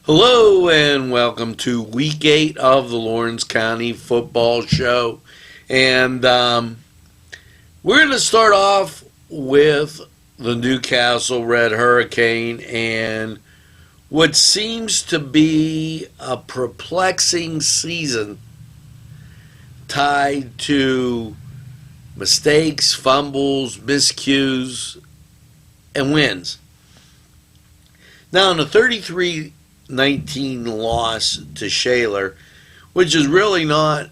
Hello and welcome to week 8 of the Lawrence County Football Show. And we're going to start off with the Newcastle Red Hurricane and what seems to be a perplexing season tied to mistakes, fumbles, miscues, and wins. Now, in a 33-19 loss to Shaler, which is really not,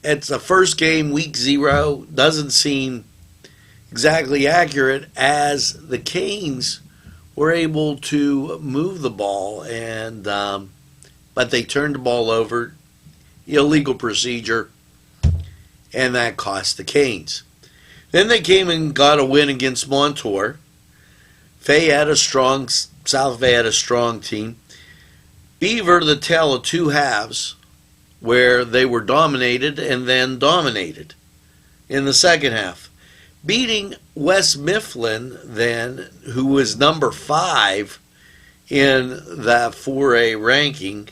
it's the first game, week 0, doesn't seem exactly accurate, as the Canes were able to move the ball, and but they turned the ball over, illegal procedure, and that cost the Canes. Then they came and got a win against Montour. South Fay had a strong team. Beaver, the tale of two halves, where they were dominated and then dominated in the second half. Beating West Mifflin then, who was number 5 in that 4A ranking,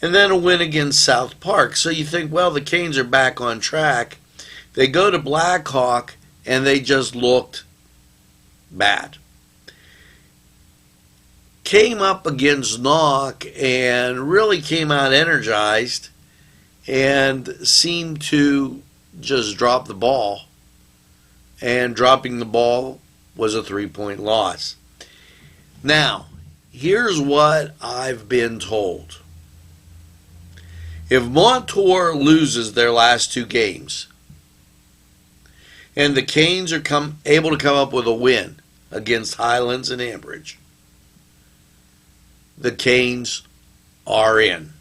and then a win against South Park. So you think, well, the Canes are back on track. They go to Blackhawk, and they just looked bad. Came up against Knock and really came out energized and seemed to just drop the ball. And dropping the ball was a 3-point loss. Now, here's what I've been told. If Montour loses their last 2 games and the Canes are able to come up with a win against Highlands and Ambridge, the Canes are in.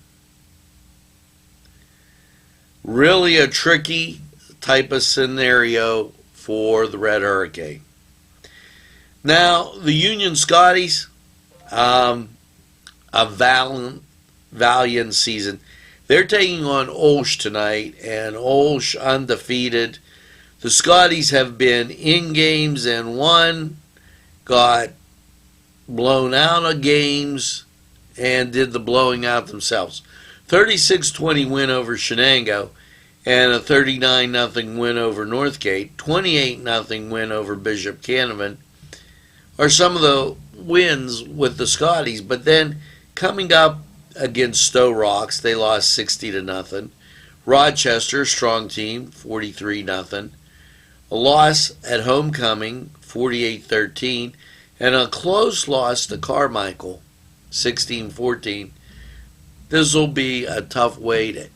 Really a tricky type of scenario for the Red Hurricane. Now, the Union Scotties, a valiant season. They're taking on Olsh tonight, and Olsh undefeated. The Scotties have been in games and won, got blown out of games, and did the blowing out themselves. 36-20 win over Shenango, and a 39-0 win over Northgate, 28-0 win over Bishop Canavan are some of the wins with the Scotties. But then coming up against Stowe Rocks, they lost 60-0. Rochester, strong team, 43-0. A loss at Homecoming, 48-13, and a close loss to Carmichael, 16-14. This will be a tough way to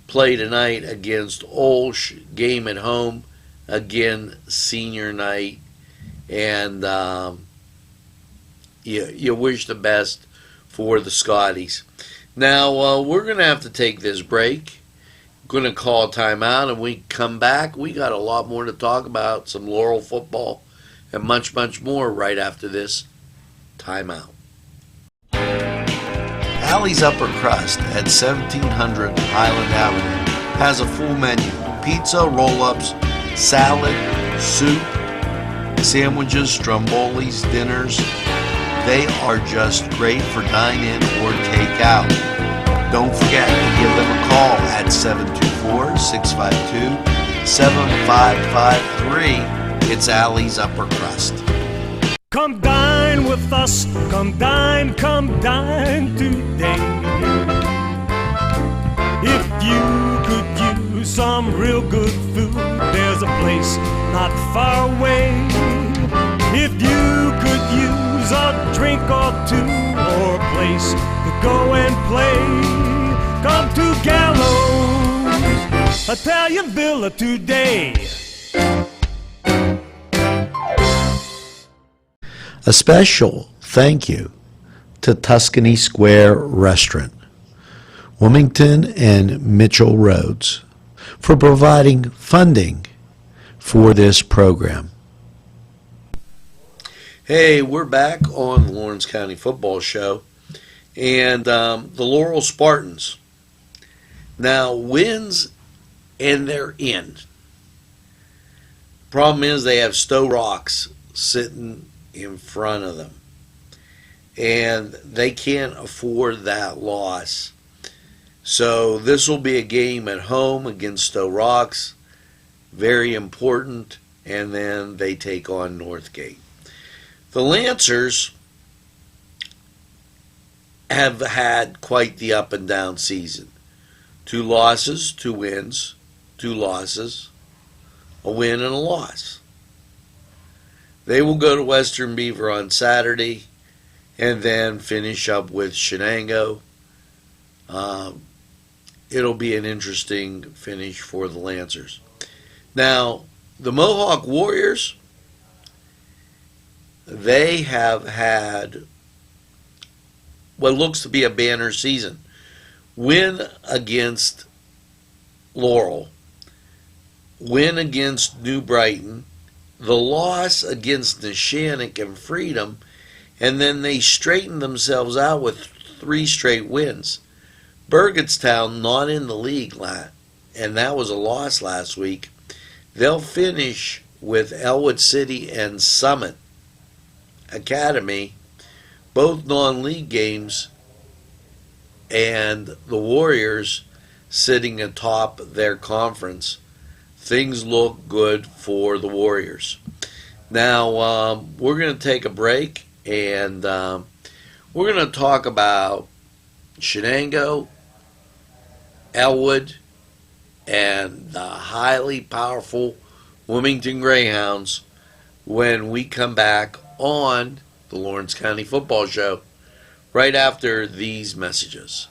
play tonight against Olsh. Game at home, again, senior night. And you wish the best for the Scotties. Now, we're going to have to take this break. Going to call a timeout, and we come back. We got a lot more to talk about, some Laurel football, and much, much more right after this timeout. Allie's Upper Crust at 1700 Highland Avenue has a full menu: pizza, roll-ups, salad, soup, sandwiches, strombolis, dinners. They are just great for dine-in or take-out. Don't forget to give them a call at 724-652-7553. It's Allie's Upper Crust. Come dine with us, come dine today. If you could use some real good food, there's a place not far away. If you could use a drink or two, or a place to go and play, come to Gallows Italian Villa today. A special thank you to Tuscany Square Restaurant, Wilmington and Mitchell Roads, for providing funding for this program. Hey, we're back on the Lawrence County Football Show, and the Laurel Spartans now wins, and they're in. Problem is they have Stowe Rocks sitting in front of them. and they can't afford that loss. So this will be a game at home against Stowe Rocks, very important, and then they take on Northgate. The Lancers have had quite the up and down season. 2 losses, 2 wins, 2 losses, a win and a loss. They will go to Western Beaver on Saturday and then finish up with Shenango. It'll be an interesting finish for the Lancers. Now, the Mohawk Warriors, they have had what looks to be a banner season. Win against Laurel, win against New Brighton, the loss against Neshannock and Freedom, and then they straightened themselves out with 3 straight wins. Burgettstown not in the league, and that was a loss last week. They'll finish with Elwood City and Summit Academy, both non-league games, and the Warriors sitting atop their conference. Things look good for the Warriors. Now, we're going to take a break, and we're going to talk about Shenango, Elwood, and the highly powerful Wilmington Greyhounds when we come back on the Lawrence County Football Show right after these messages.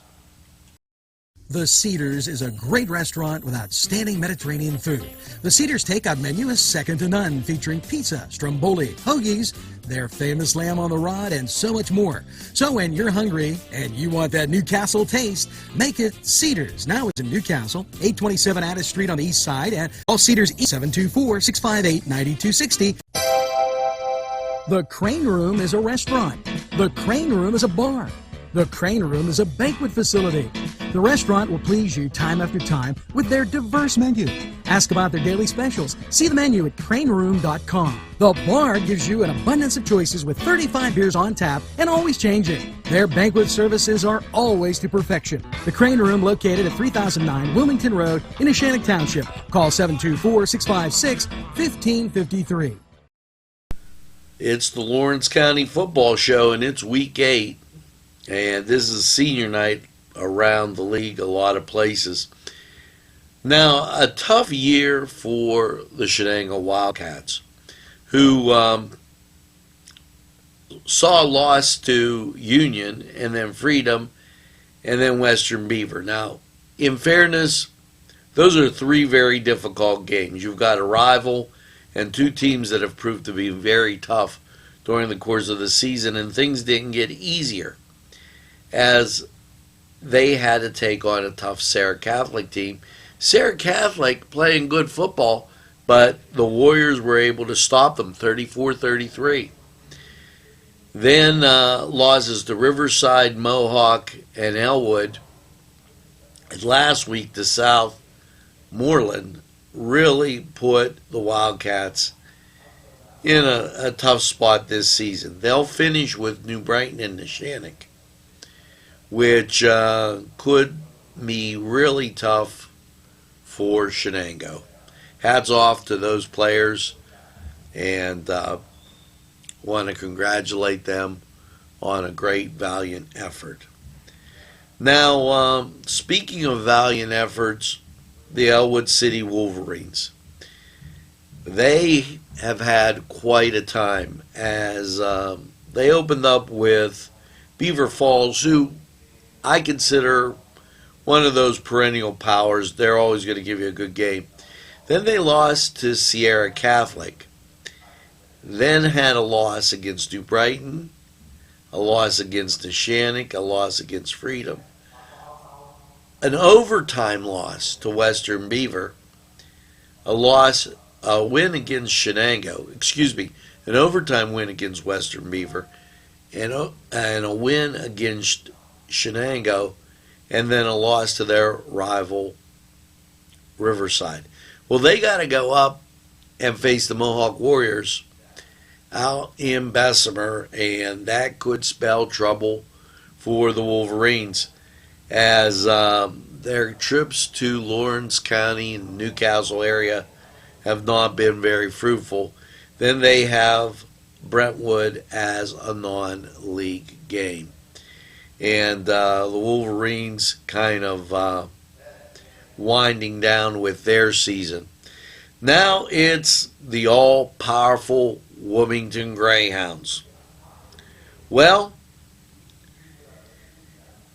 The Cedars is a great restaurant with outstanding Mediterranean food. The Cedars takeout menu is second to none, featuring pizza, stromboli, hoagies, their famous lamb on the rod, and so much more. So when you're hungry and you want that Newcastle taste, make it Cedars. Now it's in Newcastle, 827 Addis Street on the east side, and all Cedars 724-658-9260. The Crane Room is a restaurant. The Crane Room is a bar. The Crane Room is a banquet facility. The restaurant will please you time after time with their diverse menu. Ask about their daily specials. See the menu at craneroom.com. The bar gives you an abundance of choices with 35 beers on tap and always changing. Their banquet services are always to perfection. The Crane Room, located at 3009 Wilmington Road in Neshannock Township. Call 724-656-1553. It's the Lawrence County Football Show, and it's week 8. And this is senior night around the league, a lot of places. Now, a tough year for the Shenango Wildcats, who saw a loss to Union and then Freedom and then Western Beaver. Now, in fairness, those are 3 very difficult games. You've got a rival and 2 teams that have proved to be very tough during the course of the season, and things didn't get easier as they had to take on a tough Sarah Catholic team. Sarah Catholic playing good football, but the Warriors were able to stop them 34-33. Then losses to Riverside, Mohawk, and Elwood. And last week, the Southmoreland really put the Wildcats in a tough spot this season. They'll finish with New Brighton and Neshannock, which could be really tough for Shenango. Hats off to those players, and want to congratulate them on a great, valiant effort. Now, speaking of valiant efforts, the Elwood City Wolverines. They have had quite a time as they opened up with Beaver Falls, who I consider one of those perennial powers. They're always going to give you a good game. Then they lost to Sierra Catholic. Then had a loss against New Brighton, a loss against Neshannock, a loss against Freedom, an overtime loss to Western Beaver, a win against Shenango, an overtime win against Western Beaver, and a win against Shenango, and then a loss to their rival Riverside. Well, they got to go up and face the Mohawk Warriors out in Bessemer, and that could spell trouble for the Wolverines, as their trips to Lawrence County and Newcastle area have not been very fruitful. Then they have Brentwood as a non-league game. And the Wolverines kind of winding down with their season. Now it's the all-powerful Wilmington Greyhounds. Well,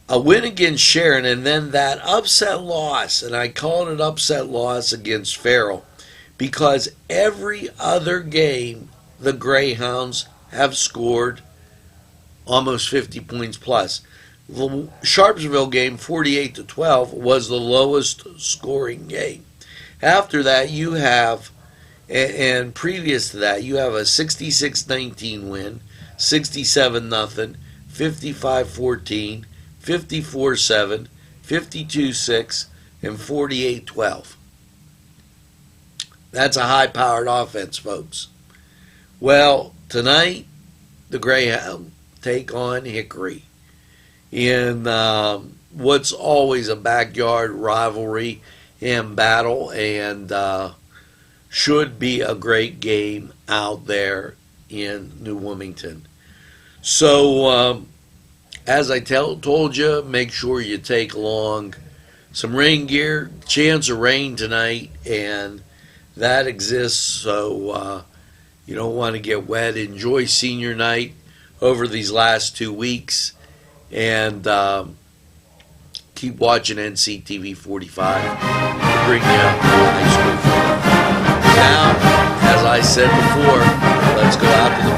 a win against Sharon, and then that upset loss, and I call it an upset loss against Farrell, because every other game the Greyhounds have scored almost 50 points plus. The Sharpsville game, 48-12, was the lowest scoring game. After that, you have, and previous to that, you have a 66-19 win, 67-0, 55-14, 54-7, 52-6, and 48-12. That's a high-powered offense, folks. Well, tonight, the Greyhound take on Hickory in what's always a backyard rivalry and battle, and should be a great game out there in New Wilmington. So, as I told you, make sure you take along some rain gear. Chance of rain tonight, and that exists, so you don't want to get wet. Enjoy senior night over these last 2 weeks, and keep watching NCTV45 to bring you high school football. Now, as I said before, let's go out to the